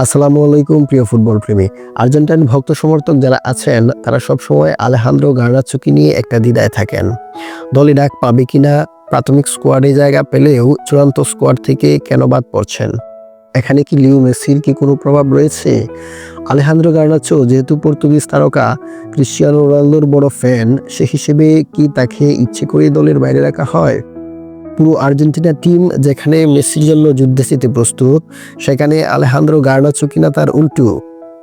আসসালামু আলাইকুম প্রিয় ফুটবল প্রেমী। আর্জেন্টাইন ভক্ত সমর্থক যারা আছেন তারা সবসময় আলেহান্দ্রো গার্নাচোকে নিয়ে একটা দ্বিধায় থাকেন। দলে ডাক পাবে কিনা, প্রাথমিক স্কোয়াডে জায়গা পেলেও চূড়ান্ত স্কোয়াড থেকে কেন বাদ পড়ছেন? এখানে কি লিও মেসির কি কোনো প্রভাব রয়েছে? আলেহান্দ্রো গার্নাচো যেহেতু পর্তুগিজ তারকা ক্রিশ্চিয়ানো রোনালদোর বড় ফ্যান, সে হিসেবে কি তাকে ইচ্ছে করে দলের বাইরে রাখা হয়? পুরো আর্জেন্টিনা টিম যেখানে মেসির জন্য যুদ্ধে যেতে প্রস্তুত, সেখানে আলেহান্দ্রো গার্নাচো কিনা তার উল্টো।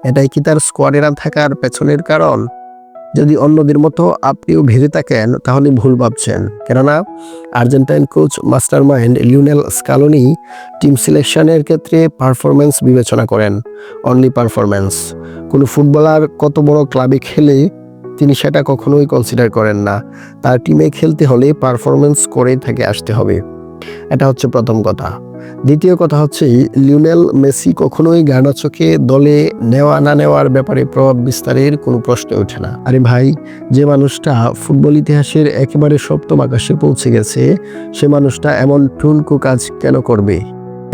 এটাই কি তার স্কোয়াডে না থাকার পেছনের কারণ? যদি অন্যদের মতো আপনিও ভেবে থাকেন তাহলে ভুল ভাবছেন। কেননা Argentine coach mastermind Lionel Scaloni team সিলেকশনের ক্ষেত্রে পারফরম্যান্স বিবেচনা করেন। Only performance. কোনো ফুটবলার কত বড় ক্লাবে খেলে তিনি সেটা কখনোই কনসিডার করেন না। তার টিমে খেলতে হলে পারফরমেন্স করে তাকে আসতে হবে। এটা হচ্ছে প্রথম কথা। দ্বিতীয় কথা হচ্ছে লিওনেল মেসি কখনোই গার্নাচোকে দলে নেওয়া না নেওয়ার ব্যাপারে প্রভাব বিস্তারের কোনো প্রশ্ন ওঠে না। আরে ভাই, যে মানুষটা ফুটবল ইতিহাসের একেবারে সপ্তম আকাশে পৌঁছে গেছে, সে মানুষটা এমন ঠুনকো কাজ কেন করবে?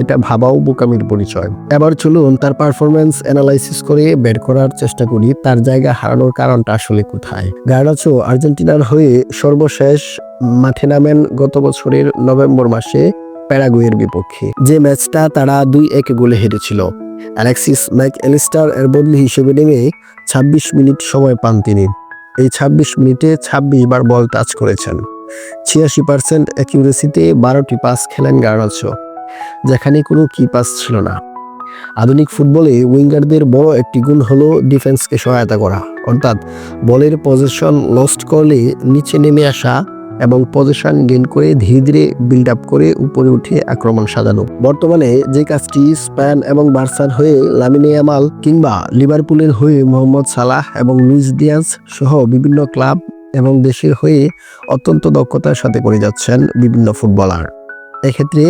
এটা ভাবাও বোকামির পরিচয়। এবার চলুন তার পারফরমেন্স অ্যানালাইসিস করে বের করার চেষ্টা করি তার জায়গা হারানোর কারণটা আসলে কোথায়। গার্নাচো আর্জেন্টিনার হয়ে সর্বশেষ মাঠে নামেন গত বছরের নভেম্বর মাসে প্যারাগুয়ের বিপক্ষে, যে ম্যাচটা তারা 2-1 গোলে হেরেছিল। অ্যালেক্সিস ম্যাক অ্যালিস্টার এর বদলি হিসেবে নেমে 26 মিনিট সময় পান তিনি। এই 26 মিনিটে 26 বার বল টাচ করেছেন। 86% অ্যাকিউরেসিতে 12টি পাস খেলেন গার্নাচো, যেখানে কোনো কি পাস ছিল না। আধুনিক ফুটবলে উইঙ্গারদের বড় একটি গুণ হলো ডিফেন্সকে সহায়তা করা, অর্থাৎ বলের পজিশন লস্ট করলে নিচে নেমে আসা এবং পজিশন গেইন করে ধীরে ধীরে বিল্ড আপ করে উপরে উঠে আক্রমণ সাজানো। বর্তমানে যে কাজটি স্পেন এবং বার্সার হয়ে লামিনে ইয়ামাল কিংবা লিভারপুলের হয়ে মোহাম্মদ সালাহ এবং লুইস ডিয়াজ সহ বিভিন্ন ক্লাব এবং দেশের হয়ে অত্যন্ত দক্ষতার সাথে করে যাচ্ছেন বিভিন্ন ফুটবলার। এক্ষেত্রে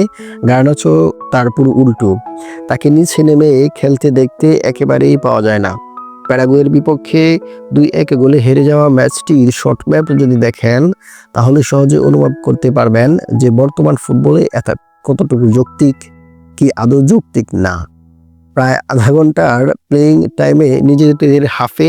গার্নাচো তার পুরো উল্টো। তাকে নিচে নেমে খেলতে দেখতে একেবারেই পাওয়া যায় না। প্যারাগুয়ের বিপক্ষে 2-1 গোলে হেরে যাওয়া ম্যাচটির শর্ট ম্যাপ যদি দেখেন তাহলে সহজে অনুভব করতে পারবেন যে বর্তমান ফুটবলে এটা কতটুকু যৌক্তিক, কি আদৌ যৌক্তিক না। প্রায় আধা ঘন্টার প্লেয়িং টাইমে নিজেদের হাফে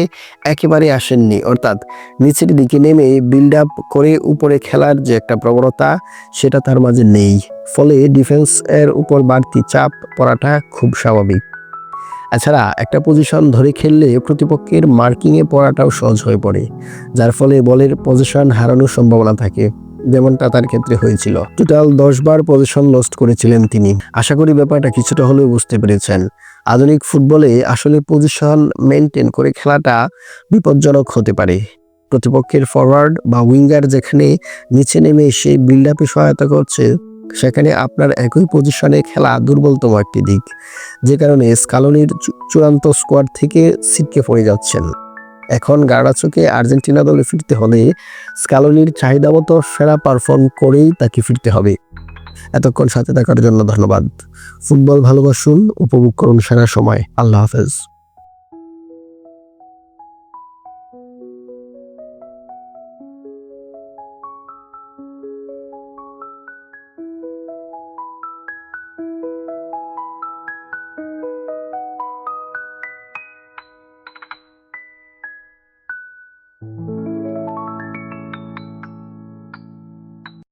একেবারে আসেননি, অর্থাৎ নিচের দিকে নেমে বিল্ড আপ করে উপরে খেলার যে একটা প্রবণতা সেটা তার মাঝে নেই। ফলে ডিফেন্স এর উপর বাড়তি চাপ পড়াটা খুব স্বাভাবিক। এছাড়া একটা পজিশন ধরে খেললে প্রতিপক্ষের মার্কিংয়ে পড়াটাও সহজ হয়ে পড়ে, যার ফলে বলের পজিশন হারানোর সম্ভাবনা থাকে, যেমনটা তার ক্ষেত্রে হয়েছিল। টোটাল 10 বার পজিশন লস্ট করেছিলেন তিনি। আশা করি ব্যাপারটা কিছুটা হলেও বুঝতে পেরেছেন। আধুনিক ফুটবলে আসলে পজিশন মেনটেন করে খেলাটা বিপজ্জনক হতে পারে। প্রতিপক্ষের ফরওয়ার্ড বা উইঙ্গার যেখানে নিচে নেমে এসে বিল্ড আপে সহায়তা করছে, সেখানে আপনার একই পজিশনে খেলা দুর্বলতম একটি দিক, যে কারণে স্কালোনির চূড়ান্ত স্কোয়াড থেকে ছিটকে পড়ে যাচ্ছেন। এখন গার্নাচোকে আর্জেন্টিনা দলে ফিরতে হলে স্কালোনির চাহিদা মতো সেরা পারফর্ম করেই তাকে ফিরতে হবে। এতক্ষণ সাথে থাকার জন্য ধন্যবাদ। ফুটবল ভালোবাসুন, উপভোগ করুন সেরা সময়। আল্লাহ হাফেজ।